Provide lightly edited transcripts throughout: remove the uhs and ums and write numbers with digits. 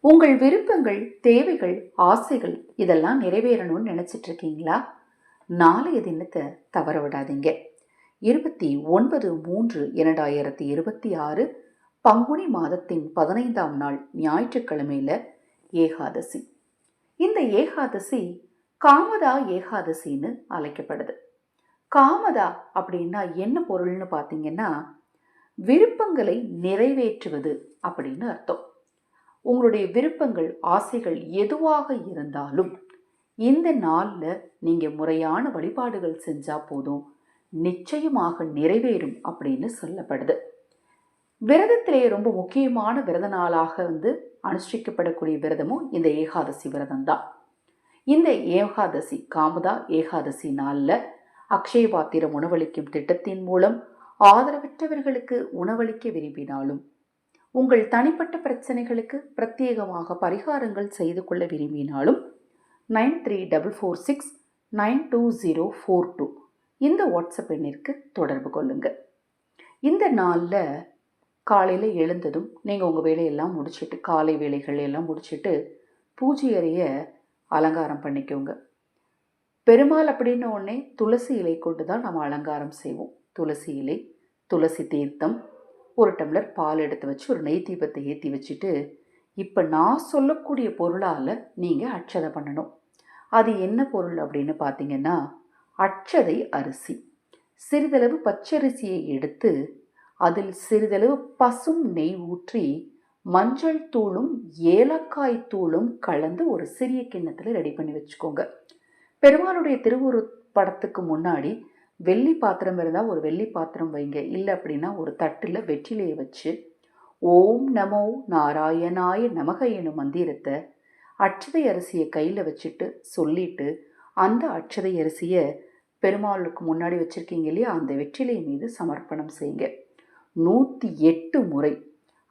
உங்கள் விருப்பங்கள், தேவைகள், ஆசைகள் இதெல்லாம் நிறைவேறணும்னு நினைச்சிட்டு இருக்கீங்களா? நாளைய தினத்தை தவற விடாதீங்க. 29/3/2026 பங்குனி மாதத்தின் 15ஆம் நாள் ஞாயிற்றுக்கிழமையில ஏகாதசி. இந்த ஏகாதசி காமதா ஏகாதசின்னு அழைக்கப்படுது. காமதா அப்படின்னா என்ன பொருள்னு பார்த்தீங்கன்னா, விருப்பங்களை நிறைவேற்றுவது அப்படின்னு அர்த்தம். உங்களுடைய விருப்பங்கள், ஆசைகள் எதுவாக இருந்தாலும் இந்த நாளில் நீங்கள் முறையான வழிபாடுகள் செஞ்சால் போதும், நிச்சயமாக நிறைவேறும் அப்படின்னு சொல்லப்படுது. விரதத்திலேயே ரொம்ப முக்கியமான விரத நாளாக அனுஷ்டிக்கப்படக்கூடிய விரதமும் இந்த ஏகாதசி விரதம் தான். இந்த ஏகாதசி, காமதா ஏகாதசி நாளில் அக்ஷய பாத்திரம் உணவளிக்கும் திட்டத்தின் மூலம் ஆதரவற்றவர்களுக்கு உணவளிக்க விரும்பினாலும், உங்கள் தனிப்பட்ட பிரச்சனைகளுக்கு பிரத்யேகமாக பரிகாரங்கள் செய்து கொள்ள விரும்பினாலும் 9344692042 இந்த வாட்ஸ்அப் எண்ணிற்கு தொடர்பு கொள்ளுங்கள். இந்த நாளில் காலையில் எழுந்ததும் நீங்கள் உங்கள் வேலையெல்லாம் முடிச்சுட்டு, காலை வேலைகள் எல்லாம் முடிச்சுட்டு பூஜை அறையை அலங்காரம் பண்ணிக்கோங்க. பெருமாள் அப்படின்ன உடனே துளசி இலை கொண்டு தான் நம்ம அலங்காரம் செய்வோம். துளசி இலை, துளசி தீர்த்தம், ஒரு டம்ளர் பால் எடுத்து வச்சு ஒரு நெய் தீபத்தை ஏற்றி வச்சுட்டு, இப்போ நான் சொல்லக்கூடிய பொருளால் நீங்கள் அட்சதை பண்ணணும். அது என்ன பொருள் அப்படின்னு பார்த்தீங்கன்னா, அட்சதை அரிசி. சிறிதளவு பச்சரிசியை எடுத்து அதில் சிறிதளவு பசும் நெய் ஊற்றி மஞ்சள் தூளும் ஏலக்காய் தூளும் கலந்து ஒரு சிறிய கிண்ணத்தில் ரெடி பண்ணி வச்சுக்கோங்க. பெருமாளுடைய திருவுரு படத்துக்கு முன்னாடி வெள்ளி பாத்திரம் இருந்தால் ஒரு வெள்ளி பாத்திரம் வைங்க. இல்லை அப்படின்னா ஒரு தட்டில் வெற்றிலையை வச்சு ஓம் நமோ நாராயணாய நமக எனும் மந்திரத்தை அட்சதை அரிசியை கையில் வச்சுட்டு சொல்லிட்டு, அந்த அட்சதை அரிசியை பெருமாளுக்கு முன்னாடி வச்சுருக்கீங்க இல்லையா, அந்த வெற்றிலை மீது சமர்ப்பணம் செய்யுங்க. 108 முறை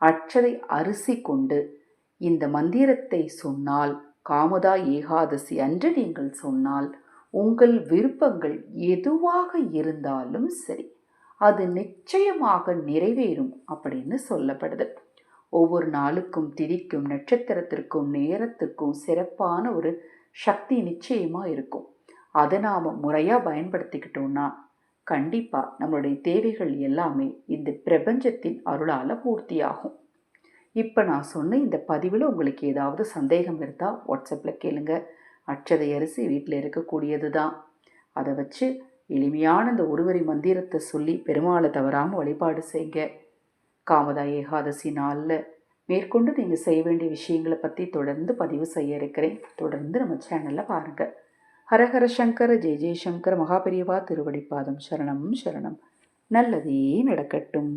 அட்சதை அரிசி கொண்டு இந்த மந்திரத்தை சொன்னால், காமதா ஏகாதசி அன்று நீங்கள் சொன்னால், உங்கள் விருப்பங்கள் எதுவாக இருந்தாலும் சரி, அது நிச்சயமாக நிறைவேறும் அப்படின்னு சொல்லப்படுது. ஒவ்வொரு நாளுக்கும், திதிக்கும், நட்சத்திரத்திற்கும், நேரத்திற்கும் சிறப்பான ஒரு சக்தி நிச்சயமாக இருக்கும். அதை நாம் முறையாக பயன்படுத்திக்கிட்டோம்னா கண்டிப்பாக நம்மளுடைய தேவைகள் எல்லாமே இந்த பிரபஞ்சத்தின் அருளால் பூர்த்தியாகும். இப்போ நான் சொன்ன இந்த பதிவில் உங்களுக்கு ஏதாவது சந்தேகம் இருந்தால் வாட்ஸ்அப்பில் கேளுங்க. அட்சதை அரிசி வீட்டில் இருக்கக்கூடியது தான். அதை வச்சு எளிமையான இந்த ஒருவரி மந்திரத்தை சொல்லி பெருமாளை தவறாமல் வழிபாடு செய்யுங்க. காமதா ஏகாதசி நாளில் மேற்கொண்டு நீங்கள் செய்ய வேண்டிய விஷயங்களை பற்றி தொடர்ந்து பதிவு செய்ய இருக்கிறேன். தொடர்ந்து நம்ம சேனலில் பாருங்கள். ஹரஹர சங்கர ஜெய ஜெயசங்கர மகாபெரியவா திருவடிப்பாதம் சரணம் சரணம். நல்லதே நடக்கட்டும்.